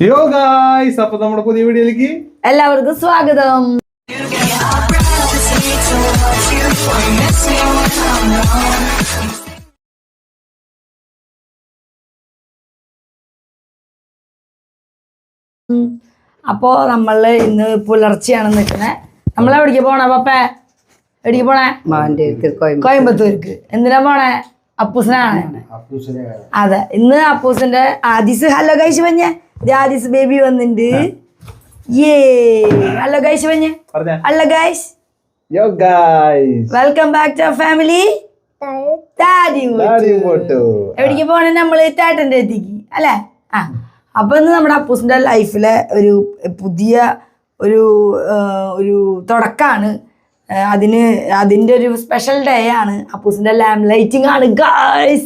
Hello guys, അപ്പൊ നമ്മുടെ പുതിയ വീഡിയോയിലേക്ക് എല്ലാവർക്കും സ്വാഗതം. അപ്പോ നമ്മള് ഇന്ന് പുലർച്ചെയാണ് നിൽക്കുന്നത്. നമ്മളെവിടേക്ക് പോണേ പപ്പേ? എവിടേക്ക് പോണേ? കോയമ്പത്തൂർക്ക്. എന്തിനാ പോണേ? അപ്പൂസിനാണ്. അതെ, ഇന്ന് അപ്പൂസിന്റെ ആദിസ്. ഹലോ ഗൈസ് പറഞ്ഞ ആദിസ് ബേബി വന്നിട്ടുണ്ട്. ഹലോ ഗൈസ് പറഞ്ഞ. Hello guys, welcome back to family. എവിടേക്ക് പോണേ? നമ്മള് ചേട്ടന്റെ എത്തിക്ക് അല്ലേ? അപ്പൊ ഇന്ന് നമ്മുടെ അപ്പൂസിന്റെ ലൈഫിലെ ഒരു പുതിയ ഒരു തുടക്കമാണ്. അതിന്റെ ഒരു സ്പെഷ്യൽ ഡേ ആണ്. അപ്പൂസിന്റെ ലാമ്പ് ലൈറ്റിംഗ് ആണ് ഗായ്സ്.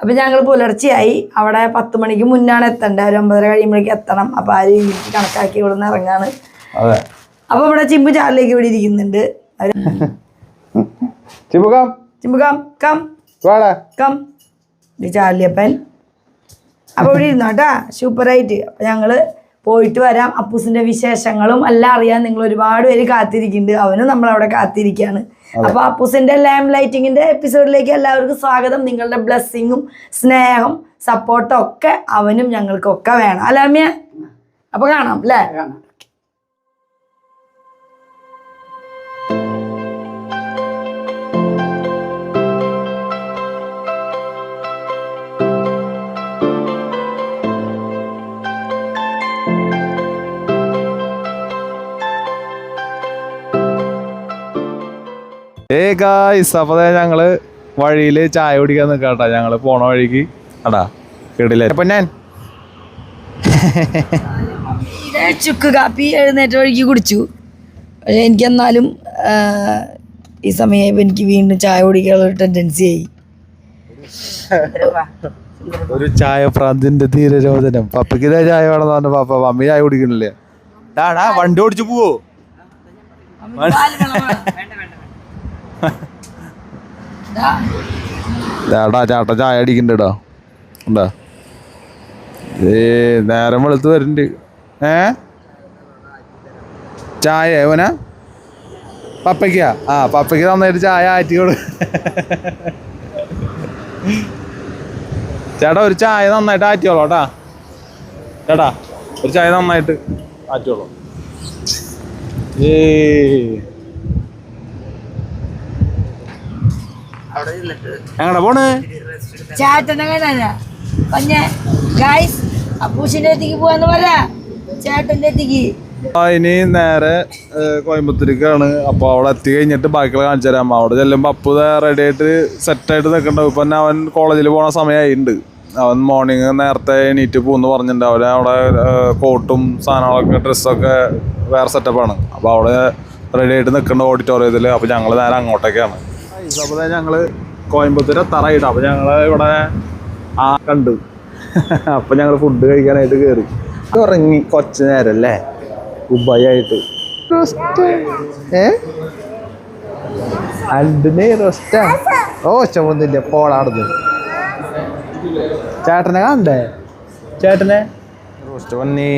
അപ്പൊ ഞങ്ങൾ പുലർച്ചെയായി. അവിടെ 10 മണിക്ക് മുന്നാണ് എത്തേണ്ടത്. ഒരു 9:30 കഴിയുമ്പോഴേക്ക് എത്തണം. അപ്പൊ ആ രീതിക്ക് കണക്കാക്കി ഇവിടെ നിന്ന് ഇറങ്ങാണ്. അപ്പൊ ഇവിടെ ചിമ്പു ചാറിലേക്ക് ഇവിടെ ഇരിക്കുന്നുണ്ട്. ചാർലിയപ്പൻ. അപ്പൊ ഇവിടെ ഇരുന്നോട്ടാ, സൂപ്പറായിട്ട്. അപ്പൊ ഞങ്ങള് പോയിട്ട് വരാം. അപ്പൂസിന്റെ വിശേഷങ്ങളും എല്ലാം അറിയാൻ നിങ്ങൾ ഒരുപാട് പേര് കാത്തിരിക്കുന്നുണ്ട്. അവനും നമ്മളവിടെ കാത്തിരിക്കുകയാണ്. അപ്പൊ അപ്പൂസിന്റെ ലാമ്പ് ലൈറ്റിങ്ങിന്റെ എപ്പിസോഡിലേക്ക് എല്ലാവർക്കും സ്വാഗതം. നിങ്ങളുടെ ബ്ലെസ്സിങ്ങും സ്നേഹം സപ്പോർട്ടും ഒക്കെ അവനും ഞങ്ങൾക്കൊക്കെ വേണം അല്ലേ അമ്മ? അപ്പൊ കാണാം അല്ലേ? അപ്പൊ ഞങ്ങള് വഴിയില് ചായ കുടിക്കാൻ നിൽക്കാട്ടാ. ഞങ്ങള് പോണ വഴിക്ക് അടാ കേട്ടില്ലേ. അപ്പൊ ഞാൻ ചുക്ക് കാപ്പി എഴുന്നേറ്റ വഴിക്ക് കുടിച്ചു. എനിക്കെന്നാലും ഈ സമയം എനിക്ക് വീണ്ടും ചായ കുടിക്കാനുള്ള ഒരു ടെൻഡൻസി ആയി. ഒരു ചായ പ്രാന്തിന്റെ തീരരോധനം. പപ്പയ്ക്ക് ഇതേ ചായ വേണമെന്ന് പറഞ്ഞു. പപ്പ മമ്മി ചായ കുടിക്കണില്ലേ? ഡാടാ വണ്ടി ഓടിച്ചു പോവോ? ചേട്ടൻ ചായ അടിക്കണ്ടോ? ഉണ്ടാ നേരം വെളുത്ത് വരുന്നുണ്ട്. ചായ ഓനാ പപ്പയ്ക്കാ? പപ്പയ്ക്ക് നന്നായിട്ട് ചായ ആറ്റിക്കോളൂ. ചേട്ടാ ഒരു ചായ നന്നായിട്ട് ആറ്റിയോളൂ കേട്ടാ. ചേട്ടാ ഒരു ചായ നന്നായിട്ട് ആറ്റിയോളൂ. എങ്ങടാ പോണ്? ചേട്ടനെ കാണാനാ ഗായ്സ്. അപ്പൂസിന്റെ അടുത്തേക്ക് പോവാന്ന് പറ. ചേട്ടന്റെ അടുത്തേക്ക് ഇനി നേരെ കോയമ്പത്തൂരിക്കാണ്. അപ്പൊ അവിടെ എത്തി കഴിഞ്ഞിട്ട് ബാക്കിയുള്ള കാണിച്ചു തരാം. അവിടെ ചെല്ലുമ്പോ അപ്പു റെഡി ആയിട്ട് സെറ്റായിട്ട് നിൽക്കണ്ടാവും. ഇപ്പൊ അവൻ കോളേജിൽ പോണ സമയമായിട്ടുണ്ട്. അവൻ മോർണിംഗ് നേരത്തെ എണീറ്റ് പോകുന്നു പറഞ്ഞിട്ടുണ്ട്. അവിടെ കോട്ടും സാധനങ്ങളൊക്കെ ഡ്രസ്സൊക്കെ വേറെ സെറ്റപ്പാണ്. അപ്പൊ അവിടെ റെഡി ആയിട്ട് നിൽക്കണ്ട ഓഡിറ്റോറിയത്തില്. അപ്പൊ ഞങ്ങള് നേരെ അങ്ങോട്ടേക്കാണ്. അപ്പൊ ഞങ്ങള് കോയമ്പത്തൂർ എത്താറായിട്ടാ. അപ്പൊ ഞങ്ങള് ഇവിടെ കണ്ടു. അപ്പൊ ഞങ്ങള് ഫുഡ് കഴിക്കാനായിട്ട് കയറി. ഉറങ്ങി കുറച്ച് നേരല്ലേ ഉബായിട്ട്. ചുമന്നില്ല പോളാടുന്നു. ചേട്ടനെ കാണണ്ടേ? ചേട്ടനെ റോസ്റ്റ് വന്നേ.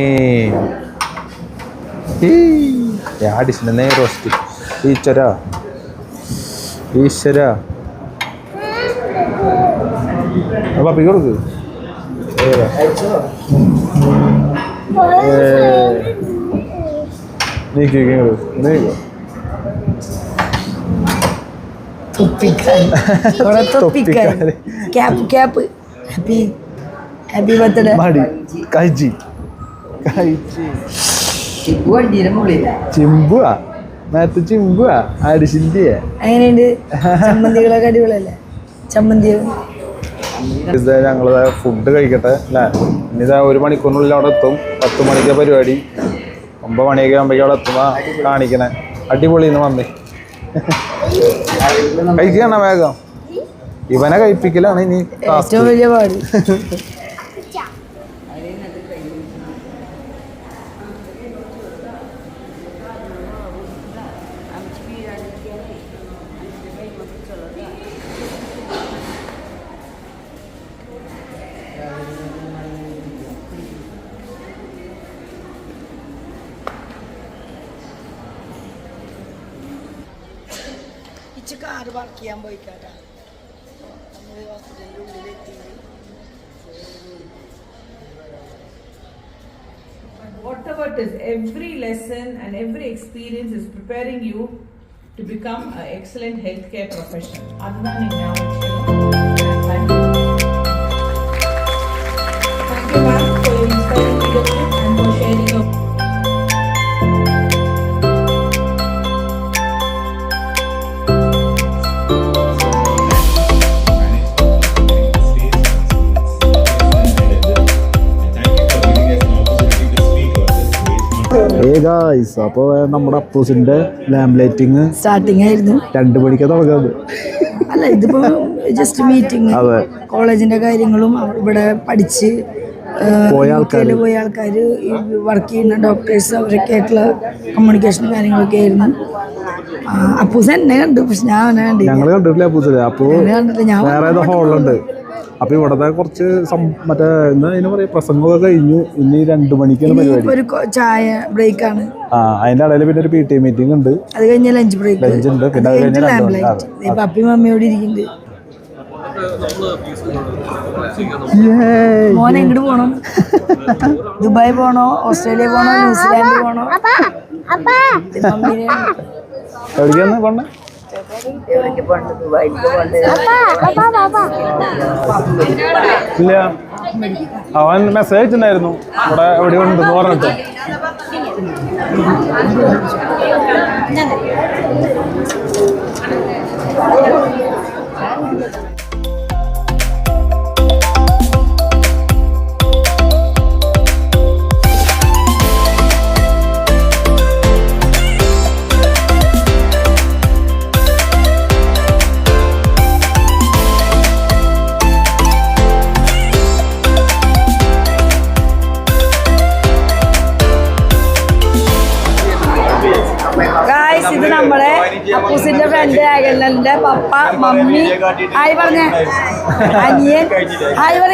അടിച്ചിട്ട് നെയ് റോസ്റ്റ്. ഈശ്വര പപ്പി കൊടുക്ക്. ചിമ്പുവാ നേരത്തെ ചിമ്പുവാ അടിച്ചിന്റെ. എങ്ങനെയുണ്ട് ചമ്മന്തികളൊക്കെ? അടിപൊളിയല്ലേ ചമ്മന്തി? ഞങ്ങള് ഫുഡ് കഴിക്കട്ടെ അല്ലേ? ഇനി 1 മണിക്കൂറിനുള്ളിൽ അവിടെ എത്തും. 10 മണിക്ക് പരിപാടി. 9 മണിയൊക്കെ ആകുമ്പോഴേക്കും അവിടെ എത്തുമ്പോ കാണിക്കണേ. അടിപൊളിന്ന് മമ്മി കഴിക്കണ വേഗം. ഇവനെ കഴിപ്പിക്കലാണ് ഇനി ഏറ്റവും വലിയ പാട്. തിരിച്ച് കാറ് പാർക്ക് ചെയ്യാൻ പോയിക്കാട്ടാ. നമ്മൾ ഹോസ്പിറ്റലിൻ്റെ ഉള്ളിലെത്തി. Whatever it is, every lesson and every experience is preparing you to become an excellent healthcare professional. Adnan Thank you, ma'am, for your inspiring leadership and for sharing your. അപ്പോൾ നമ്മുടെ അപ്പൂസിന്റെ lamp lighting starting ആയിരുന്നു 2 മണിക്ക് തുടങ്ങുന്നത്. അല്ല ഇതിപ്പോ just meeting കോളേജിന്റെ കാര്യങ്ങളും ഇവിടെ പഠിച്ച് പോയ ആൾക്കാർ വർക്ക് ചെയ്യുന്ന ഡോക്ടേഴ്സ് അവരൊക്കെ ആയിട്ടുള്ള കമ്മ്യൂണിക്കേഷനും കാര്യങ്ങളൊക്കെ ആയിരുന്നു. അപ്പൂസ് എന്നെ കണ്ടു, പക്ഷെ ഞാൻ അവനെ കണ്ടില്ല. ഞങ്ങൾ കണ്ടിട്ടില്ല അപ്പൂസിനെ. അപ്പോൾ കണ്ടില്ല. ഞാൻ വേറെ ഏതോ ഹോളുണ്ട്. അപ്പൊ ഇവിടത്തെ കുറച്ച് മറ്റേ എന്താ അതിന് പറയാ പ്രസംഗമൊക്കെ കഴിഞ്ഞു. ഇനി 2 മണിക്കാണ് പരിപാടി. ഒരു ചായ ബ്രേക്ക് ആണ്. അതിന്റെ ഇടയിൽ പിന്നെ ഒരു PTA മീറ്റിംഗ് ഉണ്ട്. അത് കഴിഞ്ഞ ലഞ്ച് ബ്രേക്ക് ഉണ്ട്. പിന്നെ അത് കഴിഞ്ഞ പപ്പി മമ്മിയോട് ഇരിക്കുന്നുണ്ട്. മോനെ എങ്ങോട്ട് പോണം? ദുബായ് പോണോ, ഓസ്ട്രേലിയ പോണോ, ന്യൂസിലാൻഡ് പോണോ? എവിടേക്കാണ് പോണ്ടേ? ഇല്ല, അവൻ മെസ്സേജ് അയച്ചിട്ടുണ്ടായിരുന്നു ഇവിടെ എവിടെ ഉണ്ടെന്ന് പറഞ്ഞിട്ട്. ഇത് നമ്മളെ അപ്പൂസിന്റെ ഫ്രണ്ട് അകലന്റെ പപ്പ, മമ്മി, ഹായ് പറഞ്ഞ അനിയൻ, ഹായ് പറ.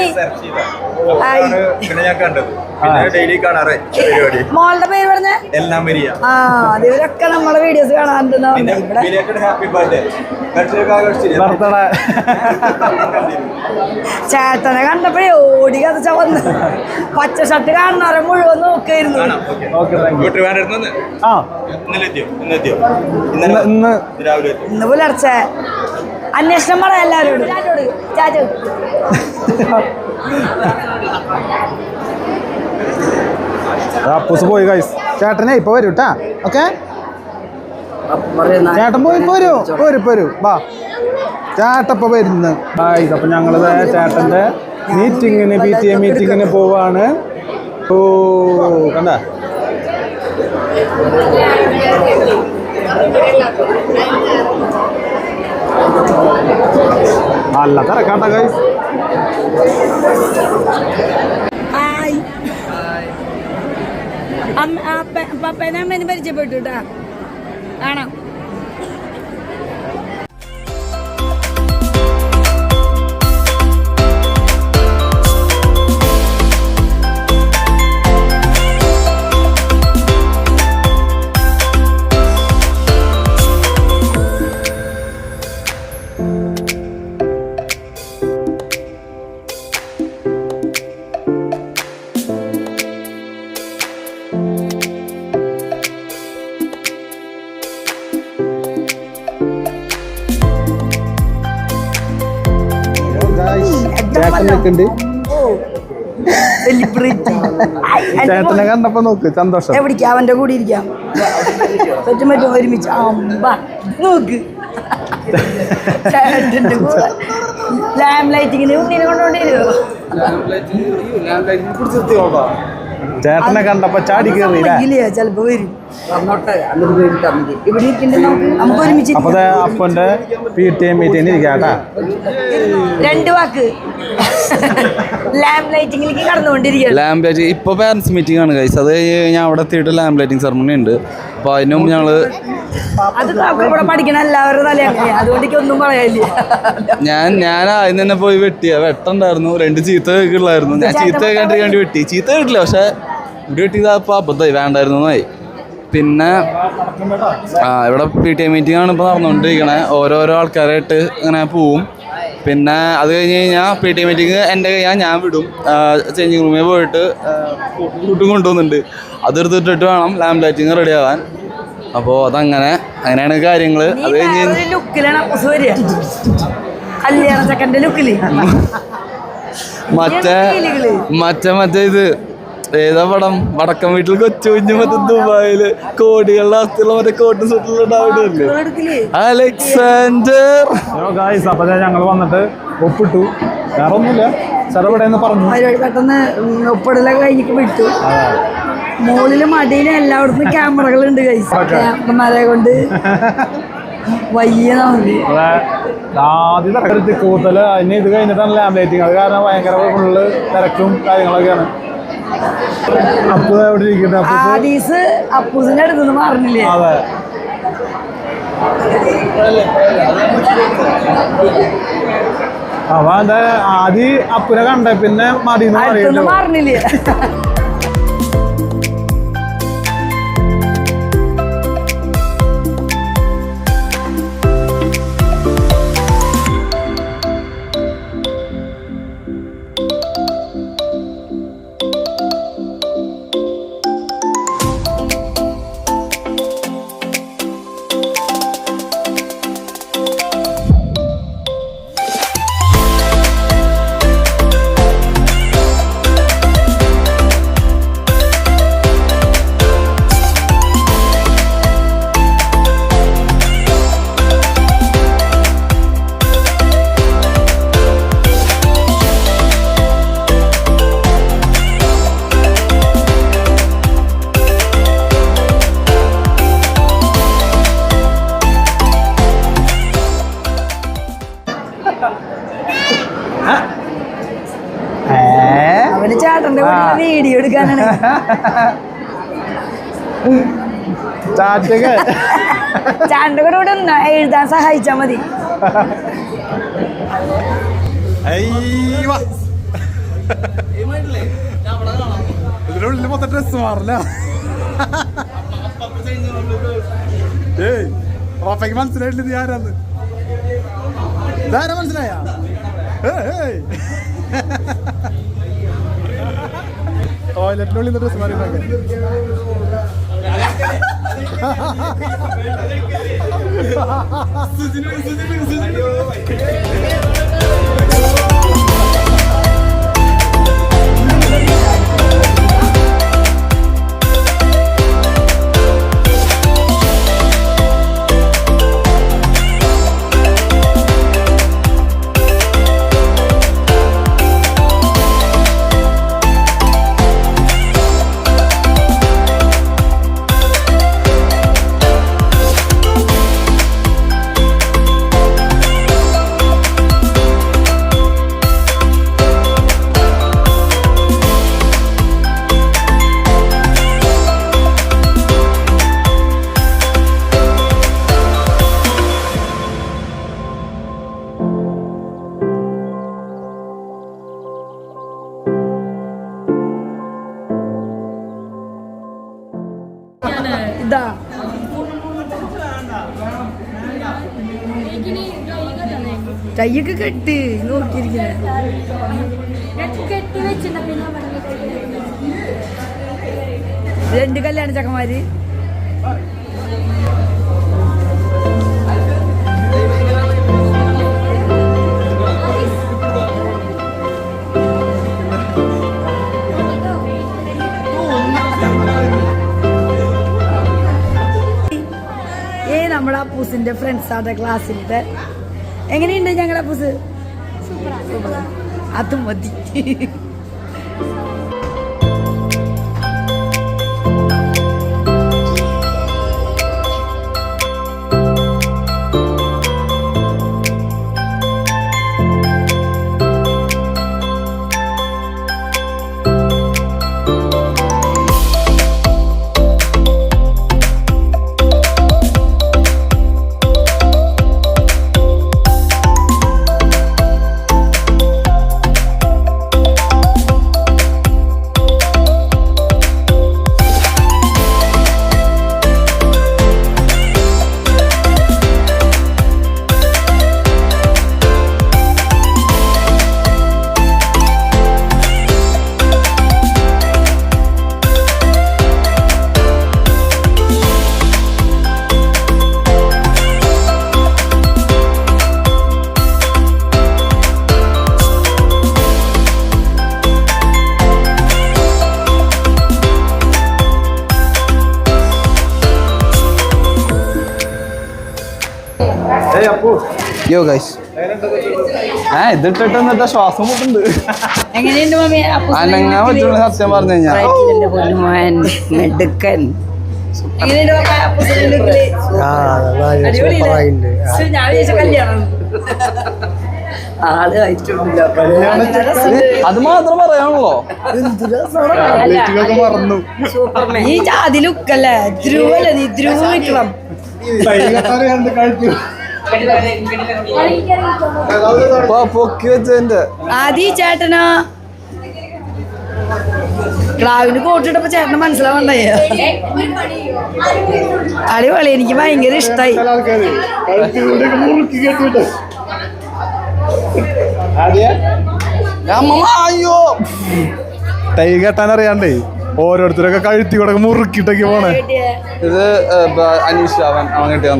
മോളുടെ പേര് പറഞ്ഞ ഇവരൊക്കെ നമ്മളെ വീഡിയോസ് കാണാറുണ്ട്. ചേട്ടനെ കണ്ടപ്പോഴേ ഓടി കഥച്ച വന്ന് പച്ച ഷർട്ട് കാണുന്നവരെ മുഴുവൻ നോക്കായിരുന്നു. ഇന്ന് പുലർച്ചെ അന്വേഷണം പറയാം എല്ലാവരോടും. ചാച്ചു അപ്പൂസ് പോയി ഗൈസ്. ചേട്ടനെ ഇപ്പൊ വരും കേട്ടാ. ഓക്കെ, ചേട്ടൻ പോയി പോരും വാ. ചേട്ടപ്പ വരുന്നു ഗൈസ്. അപ്പൊ ഞങ്ങള് ചേട്ടന്റെ മീറ്റിങ്ങിന് PTA മീറ്റിങ്ങിന് പോവാണ്. ഓ കണ്ട നല്ല തിരക്കാട്ട ഗൈസ്. പപ്പേനെ അമ്മേനെ പരിചയപ്പെട്ടു കേട്ടാ. കാണാം. ചേട്ടനെ കണ്ടപ്പോ നോക്ക് സന്തോഷം. എവിടേക്ക് അവന്റെ കൂടെ ഇരിക്കാം പറ്റും ഒരുമിച്ച് നോക്ക്. ചേട്ടന്റെ കൂടെ ലാമ്പ് ലൈറ്റിങ്ങിന് ഉണ്ണിനെ കൊണ്ടുകൊണ്ടിരുമോ? ചേട്ടനെ കണ്ടപ്പോ ചാടി കയറിയില്ല. ചിലപ്പോ വരും. ഇവിടെ നമുക്ക് ഒരുമിച്ച് അപ്പൊ അപ്പന്റെ PTA മീറ്റിംഗ് ഇരിക്കാട്ടാ. 2 വാക്ക് ലാമ്പ് ലൈറ്റിംഗിലേക്ക് കടന്നുകൊണ്ടിരിക്കുകയാണ്. ലാമ്പ് ലൈറ്റിംഗ് ഇപ്പോൾ പാരൻസ് മീറ്റിംഗ് ആണ് ഗൈസ്. അത് ഞാൻ അവിടെ എത്തിയിട്ട് ലാമ്പ് ലൈറ്റിംഗ് സെറമണി ഉണ്ട്. അപ്പോൾ അതിന് മുമ്പ് ഞങ്ങൾ അത് ഇവിടെ പഠിക്കണ എല്ലാവരും തലയാണ്. അതുകൊണ്ട് ഒന്നും പറയാനില്ല. ഞാൻ ആദ്യം തന്നെ പോയി വെട്ടുണ്ടായിരുന്നു. 2 ചീത്ത കേൾക്കുള്ളായിരുന്നു. ഞാൻ ചീത്ത കേൾക്കാണ്ടിരിക്കാണ്ടി വെട്ടി. ചീത്ത കേട്ടില്ല, പക്ഷെ ഇവിടെ വെട്ടിയത് അപ്പോൾ അബദ്ധമായി, വേണ്ടായിരുന്നു എന്നായി. പിന്നെ ഇവിടെ PTA മീറ്റിംഗ് ആണ് ഇപ്പോൾ നടന്നുകൊണ്ടിരിക്കണേ. ഓരോരോ ആൾക്കാരായിട്ട് ഇങ്ങനെ പോവും. പിന്നെ അത് കഴിഞ്ഞ് കഴിഞ്ഞാൽ PTA മീറ്റിംഗ് എൻ്റെ കഴിയാൻ ഞാൻ വിടും. ചേഞ്ചിങ് റൂമിൽ പോയിട്ട് കൂട്ടും കൊണ്ടുപോകുന്നുണ്ട്. അതെടുത്തിട്ടിട്ട് വേണം ലാമ്പ് ലൈറ്റിങ് റെഡി ആവാൻ. അപ്പോൾ അങ്ങനെയാണ് കാര്യങ്ങൾ. അത് കഴിഞ്ഞ് ലുക്കിലാണ് അപ്പൂസ് വരിക, കല്യാണ ചെക്കൻ്റെ ലുക്കില്. മറ്റേ ഇത് ഏതാ പടം, വടക്കം വീട്ടിൽ കൊച്ചു കുഞ്ഞു മറ്റേ ദുബായില് കോടികളുടെ അവസ്ഥയുള്ള മറ്റേ കോട്ടും സുട്ടിലുണ്ടാവില്ലേ, അലക്സാണ്ടർ. അപ്പൊ ഞങ്ങൾ വന്നിട്ട് ഒപ്പിട്ടു, വേറെ ഒന്നുമില്ല, ചെറുപടയെന്ന് പറഞ്ഞു. പെട്ടെന്ന് ഒപ്പിടലൊക്കെ കഴിഞ്ഞിട്ട് വിട്ടു. മുകളിലും മടിയിലും എല്ലായിടത്തും ക്യാമറകളുണ്ട് ക്യാമറമാരെ കൊണ്ട് വയ്യ നമുക്ക്. ആദ്യം തരത്തിൽ കൂത്തല് അതിന് ഇത് കഴിഞ്ഞിട്ടാണ് ലാമ്പ് ലൈറ്റിങ്. അത് കാരണം ഭയങ്കര ഫുള്ള് തിരക്കും കാര്യങ്ങളൊക്കെയാണ്. അപ്പു എവിടെ ഇരിക്കുന്നത്? ആദീസ് അപ്പൂസിന്റെ അടുത്തൊന്നും പറഞ്ഞില്ലേ? അതെ, അപ്പൊ എന്താ ആദ്യം അപ്പുനെ കണ്ടേ പിന്നെ മടിയെന്ന് പറഞ്ഞില്ലേ? അവന് ചേട്ടന്റെ വീഡിയോ എടുക്കാനാണ്. ചേട്ടന്റെ കൂടെ ഇവിടെ എഴുതാൻ സഹായിച്ചാ മതി. ഇതിനുള്ളിൽ മൊത്തം ഡ്രസ് മാറില്ല. മനസ്സിലായിട്ടില്ല നീ ആരാന്ന്? ഇതാരാ മനസ്സിലായ? ടോയ്ലറ്റിനുള്ളിൽ ഡ്രസ് മാറി. ഇതാ കയ്യൊക്കെ കെട്ട് നോക്കിയിരിക്കണേ. രണ്ട് കല്യാണ ചക്കന്മാര്. നമ്മുടെ അപ്പൂസിന്റെ ഫ്രണ്ട്സാണ് ക്ലാസ്സിലത്തെ. എങ്ങനെയുണ്ട് ഞങ്ങളുടെ അപ്പൂസ്? അത് മതി. യോ ഗൈസ് ഇതിട്ടിട്ട് എന്നിട്ട് ശ്വാസം മുട്ടുണ്ട്. എങ്ങനെയുണ്ട് മമ്മി അനങ്ങാൻ പറ്റുള്ള സത്യം പറഞ്ഞു കഴിഞ്ഞാൽ. മെടുക്കൻ എങ്ങനെയുണ്ട് മമ്മി അപ്പൂസിന്റെ ലുക്കില്? അടിപൊളിയല്ലേ? ഞാൻ വിചാരിച്ച കല്യാണം ആള് കഴിച്ചിട്ടില്ല. അത് മാത്രം പറയാനുള്ളോ? മറന്നു. ഈ ജാതി ലുക്കല്ലേ? ധ്രുവല്ലേ നീ? ധ്രുവ വിക്രം പൊക്കി വെച്ചതിന്റെ ആദി ചേട്ടനാ ക്ലാവിന് കോട്ടിട്ടപ്പോ ചേട്ടന് മനസ്സിലാവണ്ടേ? അടിപൊളി, എനിക്ക് ഭയങ്കര ഇഷ്ടായി. അയ്യോ ടൈ കെട്ടാൻ അറിയാണ്ടേ ഓരോരുത്തരൊക്കെ കഴുത്തി കൂടെ മുറുക്കിട്ടൊക്കെ പോണേ. ഇത് അനീഷ് അവൻ കിട്ടിയ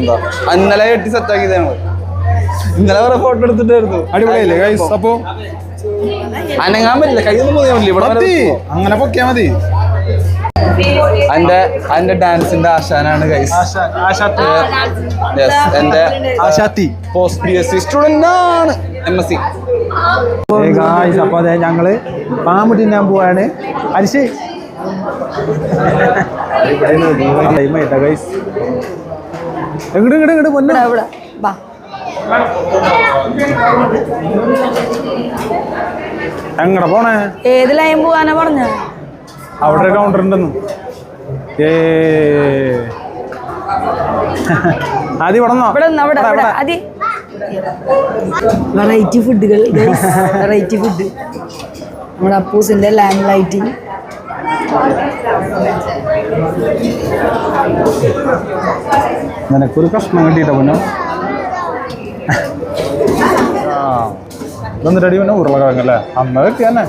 ഇന്നലെ കെട്ടി സെറ്റാക്കിയത് ഞങ്ങള്. ഇന്നലെ വേറെ ഫോട്ടോ എടുത്തിട്ടായിരുന്നു. അടിപൊളിയല്ലേ ഗൈസ്? അപ്പൊ അനങ്ങാൻ പറ്റില്ല, കൈയൊന്നും പോയാൻ പറ്റില്ല. ഇവിടെ അങ്ങനെ പൊക്കിയാ മതി. അതിന്റെ ഡാൻസിന്റെ ആശാനാണ് ഗൈസ്. എന്റെ ആശാത്തി പോസ്റ്റ് PSC സ്റ്റുഡന്റ് ആണ്, MSc. ഗായ്സ് അപ്പൊ അതെ ഞങ്ങള് പാമ്പ് തിന്നാൻ പോവാണ്. അരിശേ ഗൈസ് എങ്ങട് ഇങ്ങട് ഇങ്ങട് പൊന്ന ഇവിടെ വാ. എങ്ങടെ പോണേ? ഏത് ലൈൻ പോവാനാ പറഞ്ഞ? അവിടെ ഒരു കൗണ്ടർ ഉണ്ടെന്ന്. ആദ്യം ഇവിടെ വെറൈറ്റി ഫുഡുകൾ, വെറൈറ്റി ഫുഡ്. നമ്മുടെ അപ്പൂസിന്റെ ലാൻഡ് ലൈറ്റിംഗ്. നിനക്കൊരു കഷ്ണം കിട്ടിയിട്ടോ പൊന്നോ. ഇതൊന്നിട്ട് അടി പിന്നെ ഉരുളക്കിഴങ്ങല്ലേ? അന്ന് കിട്ടിയാന്നെ.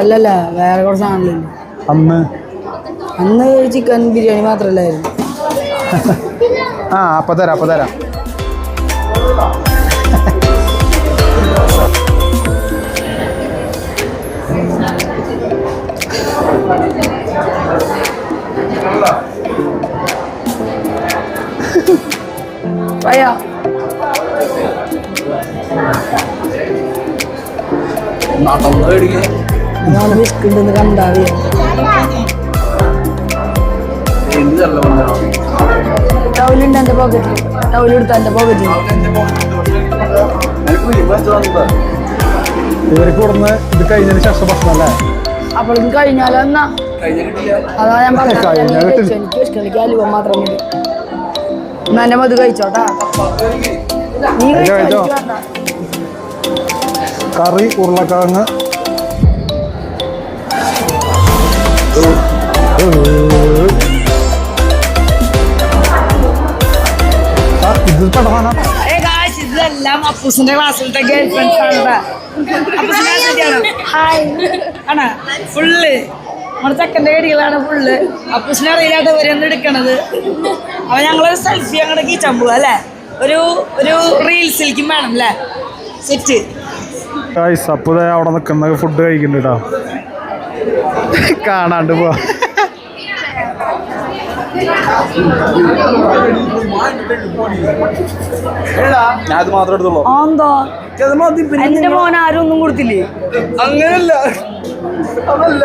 അല്ലല്ല, വേറെ കുറച്ച് സാധനങ്ങളില്ല. അന്ന് ചിക്കൻ ബിരിയാണി മാത്രല്ലായിരുന്നു. അപ്പൊ തരാം. പയ്യ ബിസ്കുണ്ടെന്ന് കണ്ടാറിയ ടൗലുണ്ട് എന്റെ പോക്കറ്റിൽ. ടൗലെടുത്ത എന്റെ പോക്കറ്റിൽ. ഇവർക്ക് കൊടുന്ന് ഇത് കഴിഞ്ഞതിന് ശേഷം ഭക്ഷണം അല്ലേ? അപ്പോഴും കഴിഞ്ഞാലോ എന്നാ? അതാ ഞാൻ പറഞ്ഞത്. എനിക്ക് വിഷ്കണിക്ക് അലുവ മാത്രം മതി. എന്നാ എന്റെ മത് കഴിച്ചോട്ടാ. നീ കഴിച്ചോ? കറി ഉരുളക്കിഴങ്ങ് ഇത് പെടവാനാ. ഇതെല്ലാം അപ്പൂസിന്റെ ക്ലാസ്സിലത്തെ ഗേൾ ഫ്രണ്ട്സ് ആണ്. ഹായ് ആണ് ഫുള്ള് നമ്മുടെ ചെക്കൻ്റെ കടികളാണ് ഫുള്ള്. അപ്പൂസിനെ അറിയില്ലാത്ത ഇവരെന്ന് എടുക്കണത്. അപ്പൊ ഞങ്ങളൊരു സെൽഫി അങ്ങോട്ട് കീച്ചാൻ പോവാ അല്ലേ? ഒരു റീൽസിലേക്കും വേണം അല്ലേ സെറ്റ്. അപ്പൊ അവിടെ നിൽക്കുന്ന ഫുഡ് കഴിക്കുന്നുണ്ട് കേട്ടോ. കാണാണ്ട് പോവാ. ഞാനത് മാത്രം എടുത്തോളൂ. എന്റെ മോൻ ആരും ഒന്നും കൊടുത്തില്ലേ? അങ്ങനല്ല, അതല്ല.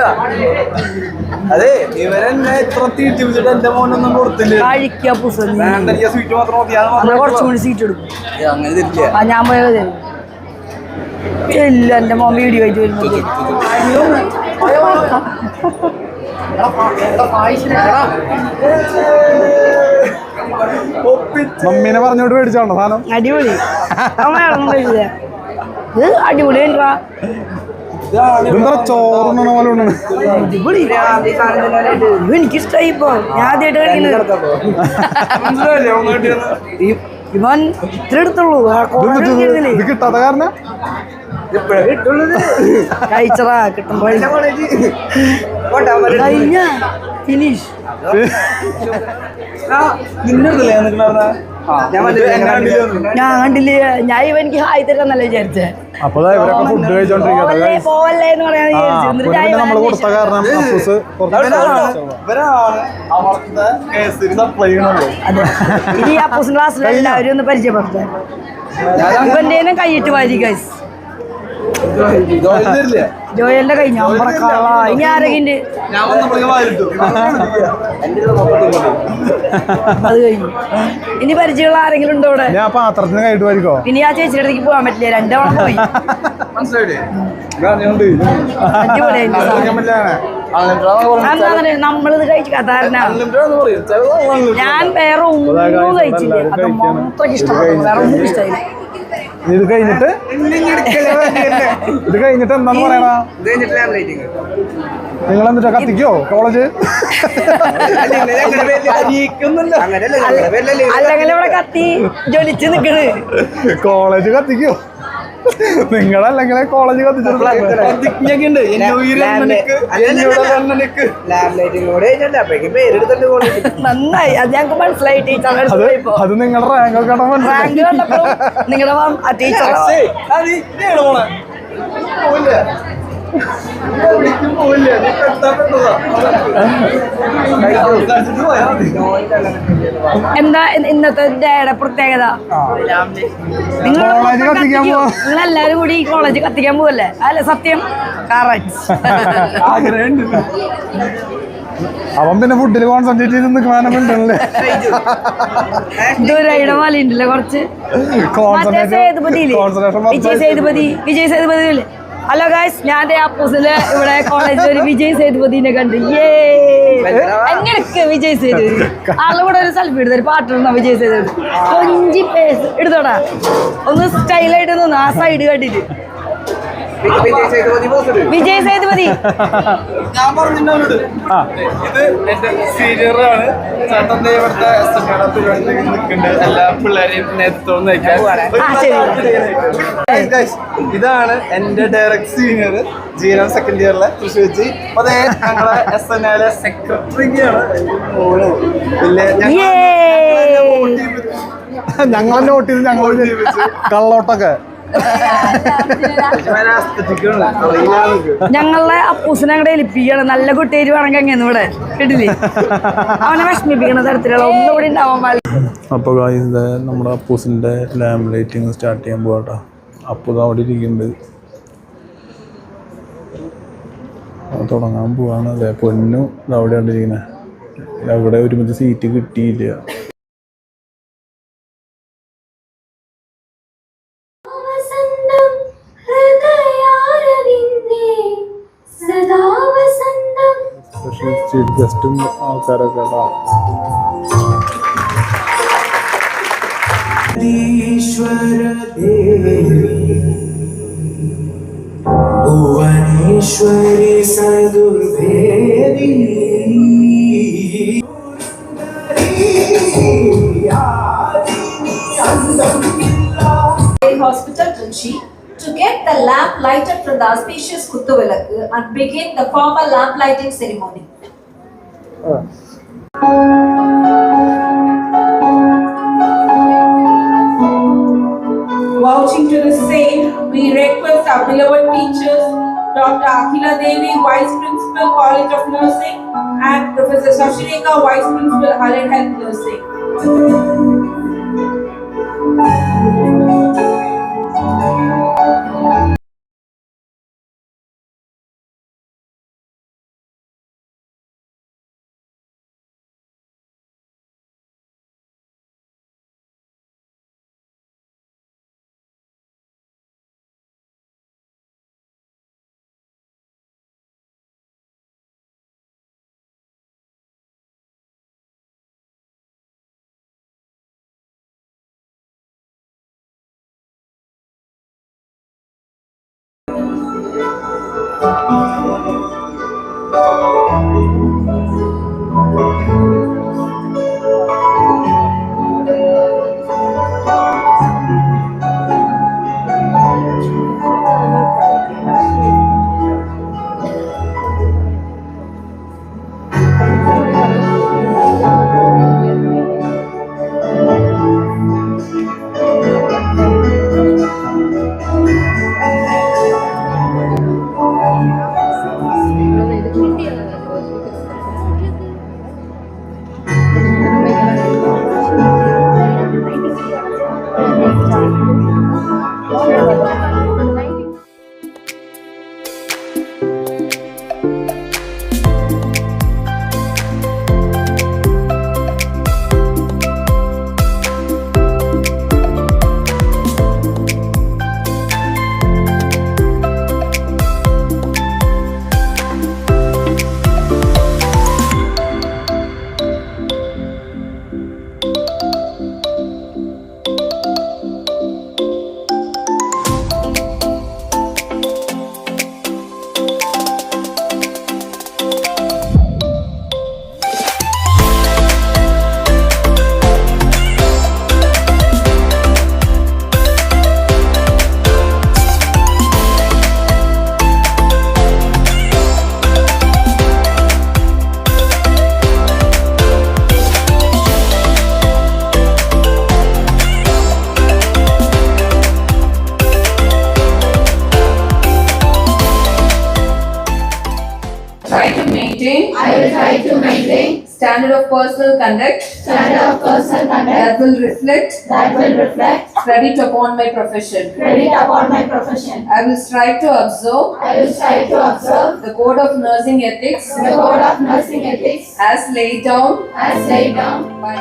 അതെ ഇവരെന്നെ എത്ര തീറ്റി വെച്ചിട്ട് എന്റെ മോനൊന്നും കൊടുത്തില്ല. കഴിക്കുക പുസ്തകം സ്വീറ്റ് മാത്രം മതി. കുറച്ചും കൂടി സീറ്റ് എടുക്കും. അങ്ങനെ തരില്ല. ഞാൻ പോയത് തരും. ഇല്ല എന്റെ മോൻ വീഡിയോ ആയിട്ട് വരുന്നത്. മമ്മീനെ പറഞ്ഞോട്ട് മേടിച്ചോണ്ടോ സാധനം? അടിപൊളി. ഇത് അടിപൊളി ചോറുണ്ണ പോലെ അടിപൊളി. എനിക്കിഷ്ടായി. ഇപ്പൊ ഞാൻ ആദ്യമായിട്ട് കഴിക്കുന്നത്. ഇവൻ ഇത്ര എടുത്തുള്ളൂ. ഇത് കിട്ടാത്ത കാരണം കഴിച്ചറാ കിട്ടുമ്പോ കഴിഞ്ഞ ഫിനിഷ്. ഞാൻ കണ്ടില്ലേ? ഞാൻ ഇവനിക്ക് ഹായ് തരാന്നല്ല വിചാരിച്ചേ. അപ്പൊ ഇവരൊക്കെ ഫുഡ് കഴിച്ചോണ്ടിരിക്കട്ടെ. പോവല്ലേ എന്ന് പറയാൻ നമ്മള് കൊടുത്ത കാരണം ഇനി അപ്പൂസിന്റെ ക്ലാസ്സിൽ എല്ലാവരും ഒന്ന് പരിചയപ്പെടുത്താം. ഇവന്റെ കൈയിട്ട് വാരി ഗൈസ്. ജോയലിന്റെ കഴിഞ്ഞ ഇനി ആരെങ്കിലും അത് കഴിഞ്ഞു. ഇനി പരിചയമുള്ള ആരെങ്കിലും ഉണ്ടോ ഇവിടെ? ഞാൻ പാത്രത്തിന് കൈയിട്ട് വാരിക്കോ? ഇനി ആ ചേച്ചിയുടെ അടുത്തേക്ക് പോകാൻ പറ്റില്ല, 2 തവണ പോയി. നമ്മളിത് കഴിച്ചു കഥാരന. ഞാൻ വേറെ ഒന്നും കഴിച്ചില്ല, അത് മാത്രം ഇഷ്ടപ്പെട്ടു, വേറെ ഒന്നും ഇഷ്ടമായില്ല. ഇത് കഴിഞ്ഞിട്ട് എന്താന്ന് പറയണ? നിങ്ങൾ എന്നിട്ടാ കത്തിക്കോ കോളേജ്? അല്ലെങ്കിൽ ഇവിടെ കത്തി ജ്വലിച്ച് നിക്കണ്. കോളേജ് കത്തിക്കോ? നിങ്ങളല്ലെങ്കിൽ കോളേജ് കത്തിച്ചിട്ടുണ്ട്. നന്നായി, അത് ഞങ്ങൾക്ക് മനസ്സിലായി. ടീച്ചർ അത് നിങ്ങളുടെ റാങ്ക് ഒക്കെ റാങ്ക് കണ്ടപ്പോ നിങ്ങളുടെ ടീച്ചർ എന്താ ഇന്നത്തെ ഡേയുടെ പ്രത്യേകത? നിങ്ങളെല്ലാരും കൂടി കോളേജ് കത്തിക്കാൻ പോവല്ലേ? അല്ല സത്യം, അവൻ പിന്നെ ഫുഡിൽ കോൺസെൻട്രേറ്റ് ചെയ്ത് നിൽക്കാനല്ലേ? ദുരയുടെ മലയുണ്ടല്ലേ കുറച്ച്. വിജയ് സേതുപതി. ഹലോ ഗൈസ്, ഞാൻ അപ്പൂസില് ഇവിടെ കോളേജിൽ ഒരു വിജയ് സേതുപതിനെ കണ്ട്. എങ്ങനെ വിജയ് സേതുപതി ആളുകൂടെ ഒരു സെൽഫി എടുത്തൊരു പാട്ടിടണോ? വിജയ് സേതുപതി കൊഞ്ചി പേസ് എടുത്തോടാ, ഒന്ന് സ്റ്റൈലായിട്ട് നിന്നു ആ സൈഡ് കണ്ടിട്ട്. വിജയ് സേതുപതി ഞാൻ പറഞ്ഞോട് ഇത് എന്റെ സീനിയറാണ്. ചേട്ടന്റെ ഇവിടുത്തെ നിൽക്കുന്നുണ്ട്, എല്ലാ പിള്ളേരെയും നേതൃത്വം നയിക്കാൻ. ഇതാണ് എന്റെ ഡയറക്ട് സീനിയർ, ജീവൻ സെക്കൻഡ് ഇയറിലെ തൃശ്ശൂർ. അതെ, ഞങ്ങളെ SNA സെക്രട്ടറിക്കാണ്. ഞങ്ങളെ നോട്ട് ചെയ്ത് ഞങ്ങൾ കള്ളോട്ടൊക്കെ ഞങ്ങളെ അപ്പൂസിനെ അങ്ങടെ ഏൽപ്പിക്കണം. നല്ല കുട്ടിയായിട്ട് വേണമെങ്കിൽ അങ്ങനെ ഇവിടെ കിട്ടില്ലേ, അവനെ വിഷമിപ്പിക്കണ തരത്തിലുള്ള ഒന്നും കൂടി ഉണ്ടാവാൻ പാടില്ല. അപ്പോൾ ഇത് നമ്മുടെ അപ്പൂസിൻ്റെ ലാമ്പ് ലൈറ്റിങ് സ്റ്റാർട്ട് ചെയ്യാൻ പോകട്ടോ. അപ്പൂസ് അവിടെ ഇരിക്കുന്നുണ്ട്, തുടങ്ങാൻ പോവാണ്. അതെ, പൊന്നു അവിടെ കണ്ടിരിക്കുന്നത്. അവിടെ ഒരുമിച്ച് സീറ്റ് കിട്ടിയില്ല. ചീഫ് ഗസ്റ്റും ആൾക്കാരൊക്കെ കേട്ടോ. ഭുവനേശ്വരി സദുർഭേദി Hospital Trichy to get the lamp lighted from the auspicious Kuttuvilakku and begin the formal lamp lighting ceremony. Vouching to the same, we request our beloved teachers, Dr. Akhila Devi, Vice Principal, College of Nursing, and Professor Sashireka, Vice Principal, Allied Health Nursing. standard of personal conduct that will reflect credit upon my profession. I will strive to observe the code of nursing ethics as laid down by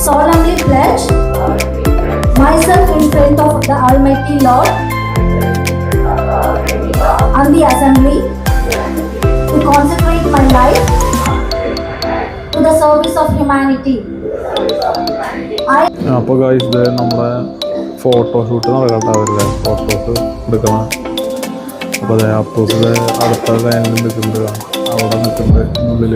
solemnly pledge myself in faith of the Almighty Lord and the Assembly to consecrate my life to the service of humanity. അപ്പോൾ guys ഇത് നമ്മുടെ photoshoot നടക്കട്ടെ അവരുടെ photos എടുക്കണം. അപ്പോൾ അതെ അപ്പൂസിൽ അടുത്ത ലൈനിൽ നിൽക്കുന്നത് അവിടെ നിൽക്കുന്നത് ഉള്ളിൽ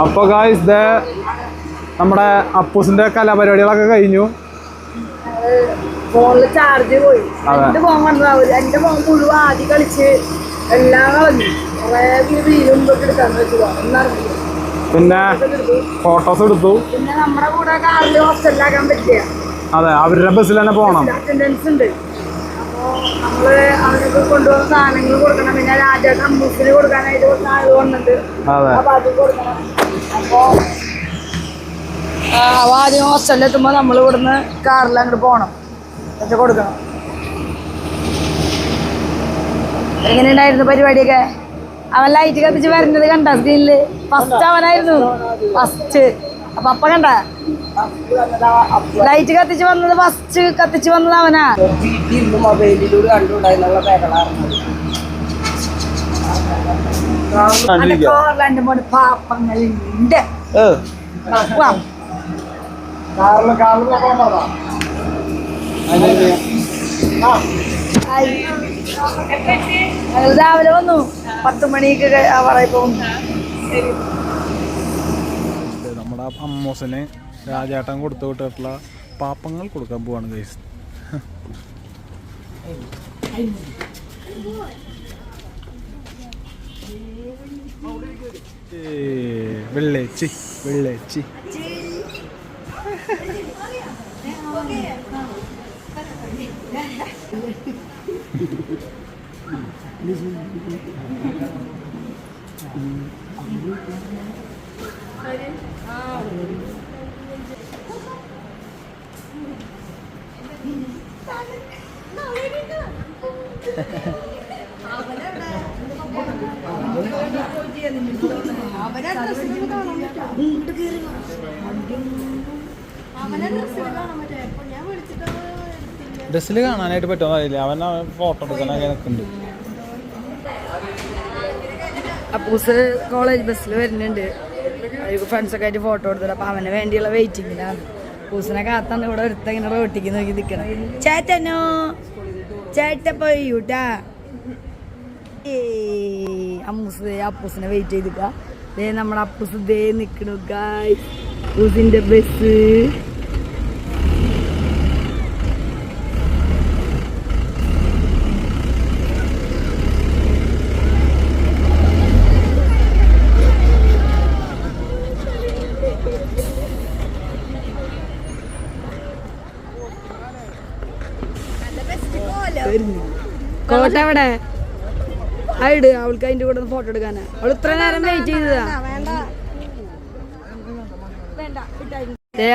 അപ്പോൾ ഗായ്സ് ഇത് നമ്മുടെ അപ്പൂസിന്റെ കലാപരിപാടികളൊക്കെ കഴിഞ്ഞു. ഫോണില് ചാർജ് പോയി. അതെ. എന്റെ ഫോൺ വന്നതാ. എന്റെ ഫോൺ മുഴുവൻ ആദ്യം കളിച്ച് എല്ലാം കളഞ്ഞു. കുറെ റീലും ഇതൊക്കെ എടുക്കാന്ന് വെച്ചതാ. ഒന്നറിഞ്ഞു. പിന്നെ ഫോട്ടോസ് എടുത്തു. പിന്നെ നമ്മുടെ കൂടെ കാറിൽ ഹോസ്റ്റലിലാക്കാൻ പറ്റിയ അതെ, അവരുടെ ബസ്സിൽ തന്നെ പോകണം. അറ്റൻഡൻസ് ഉണ്ട്. അപ്പോ നമ്മള് അവർക്ക് കൊണ്ടുവന്ന സാധനങ്ങൾ കൊടുക്കണം. പിന്നെ രാജാക്ക് അമ്മൂസിന് കൊടുക്കാനായിട്ട് കുറച്ച് ആള് വന്നിട്ട് അതെ. അപ്പൊ അത് കൊടുക്കണം. അപ്പൊ ആദ്യം ഹോസ്റ്റലിൽ എത്തുമ്പോ നമ്മൾ ഇവിടുന്ന് കാറിൽ അങ്ങോട്ട് പോകണം. എന്നിട്ട് കൊടുക്കണം. എങ്ങനെയുണ്ടായിരുന്നു പരിപാടിയൊക്കെ? അവൻ ലൈറ്റ് കത്തിച്ച് വരുന്നത് കണ്ട സ്ക്രീനില്? First അവനായിരുന്നു first. അപ്പൊ കണ്ട ലൈറ്റ് കത്തിച്ച് വന്നത്, ഫസ്റ്റ് കത്തിച്ച് വന്നത് അവനാ. മൊബൈലിലൂടെ കണ്ടുണ്ടായിരുന്നുള്ള രണ്ട് മൂന്ന് പാപ്പങ്ങളുണ്ട്. ഞങ്ങൾ രാവിലെ വന്നു. 10 മണിക്ക് പറയപ്പോ നമ്മുടെ അമ്മൂസിന് രാജേട്ടൻ കൊടുത്തു വിട്ടിട്ടുള്ള പാപ്പങ്ങൾ കൊടുക്കാൻ പോവാണ് ഗൈസ്. വെള്ളേച്ചി വെള്ളേച്ചി ഡ്രസ്സിൽ കാണാനായിട്ട് പറ്റുമെന്ന് അറിയില്ല. അവൻ ഫോട്ടോ എടുക്കാനൊക്കെ നിൽക്കുന്നുണ്ട്. അപ്പൂസ് കോളേജ് ബസ്സിൽ വരുന്നുണ്ട്. ഫ്രണ്ട്സൊക്കെ ആയിട്ട് ഫോട്ടോ എടുത്തിട്ട് അപ്പം അവന് വേണ്ടിയുള്ള വെയിറ്റിങ്ങിലാണ്. അപ്പൂസിനെ കാത്താണ് ഇവിടെ ഒരുത്ത ഇങ്ങനെ റോട്ടിക്ക് നോക്കി നിൽക്കണം. ചേട്ടനോ ചേട്ട പോയിട്ടാ അപ്പൂസിനെ വെയിറ്റ് ചെയ്തിക്ക. ദേ നമ്മുടെ അപ്പൂസ് ദേ നിൽക്കണു ഗായ്സ്. അപ്പൂസിന്റെ ബസ് കോട്ട എവിടെ ആയിട്. അവൾക്ക് അതിന്റെ കൂടെ ഫോട്ടോ എടുക്കാനാ. അവൾ ഇത്ര നേരം വെയിറ്റ് ചെയ്തതാ.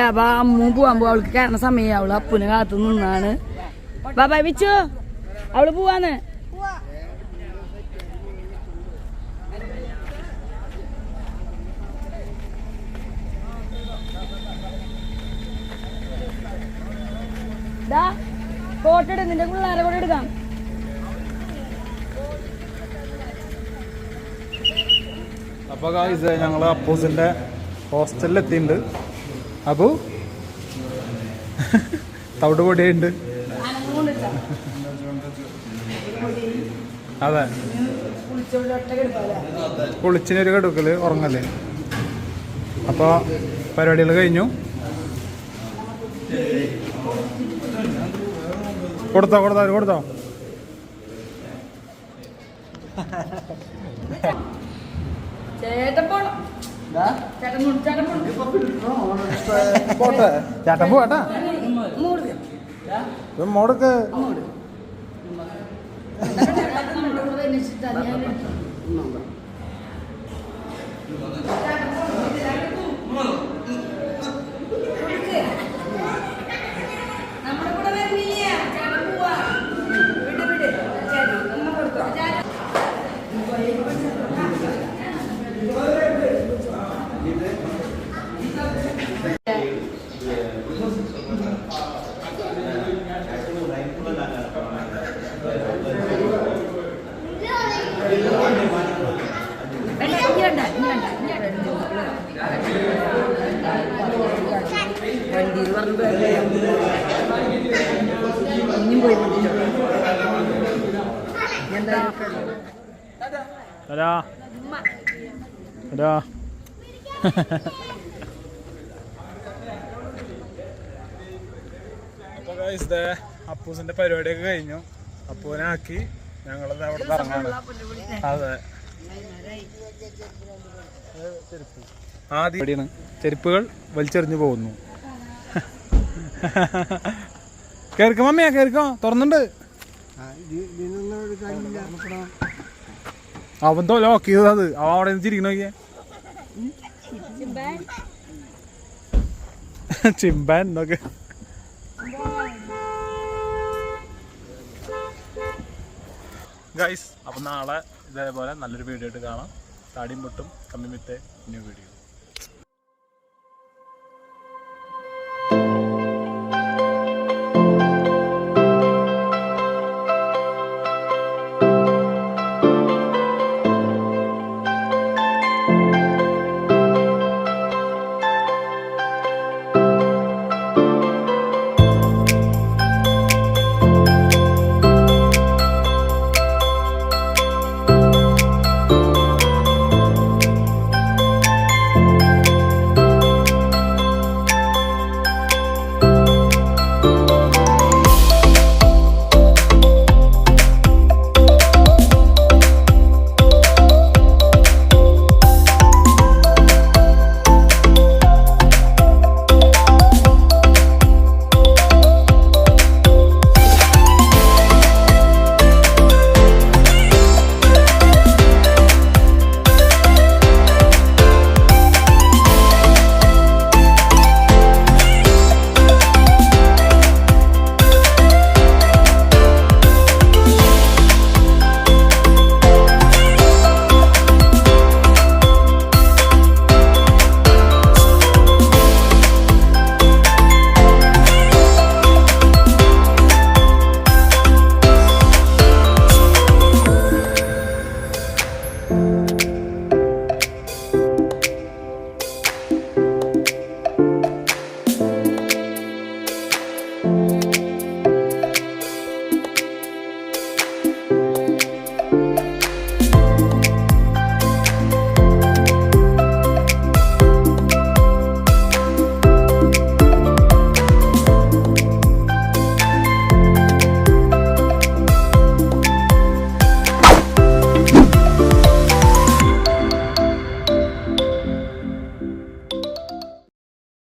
അപ്പൊ അമ്മു പോവാൻ പോവാ. അവൾക്ക് കയറുന്ന സമയം അവള് അപ്പുനെ കാത്തു നിന്നാണ്. ബാബാ വിച്ചു അവള് പോവാന്ന്. ഫോട്ടോ എടു. നിന്റെ പിള്ളേരെ ഫോട്ടോ എടുക്കാം. അപ്പോൾ ഗായ്സ് ഞങ്ങൾ അപ്പൂസിൻ്റെ ഹോസ്റ്റലിൽ എത്തിയിട്ടുണ്ട്. അപ്പൂ തവിട് പൊടിയുണ്ട്. അതെ, കുളിച്ചിനൊരു കെടുക്കല് ഉറങ്ങല്ലേ. അപ്പോൾ പരിപാടികൾ കഴിഞ്ഞു. കൊടുത്തോ ചേട്ടൻ പോണം. ചേട്ടൻ പോട്ടാ. മോടക്ക് നമ്മുടെ കൂടെ വരുന്നില്ല. ചേട്ടൻ പോവാ. വിട് വണ്ടിയിൽ പറഞ്ഞു ഇനിയും പോയി അപ്പോൾ ഗൈസ് അപ്പൂസിന്റെ പരിപാടിയൊക്കെ കഴിഞ്ഞു. അപ്പൂനെ ആക്കി ഞങ്ങളത് അവിടെ ഇറങ്ങാണ്. അതെ, ആദ്യം ചെരുപ്പുകൾ വലിച്ചെറിഞ്ഞു പോകുന്നു. കേറിക്കോ മമ്മിയാ, കേറിക്കോ, തുറന്നുണ്ട്. അവൻ ലോക്ക് ചെയ്തത്. അത് അവൻ അവിടെ നിന്ന് ചിരിക്കണ നോക്കിയേ. ചിമ്പാൻ എന്നൊക്കെ. ഗൈസ്, അപ്പം നാളെ ഇതേപോലെ നല്ലൊരു വീഡിയോ ആയിട്ട് കാണാം. താടിയും പൊട്ടും കമ്മിമിത്തെ ന്യൂ വീഡിയോ.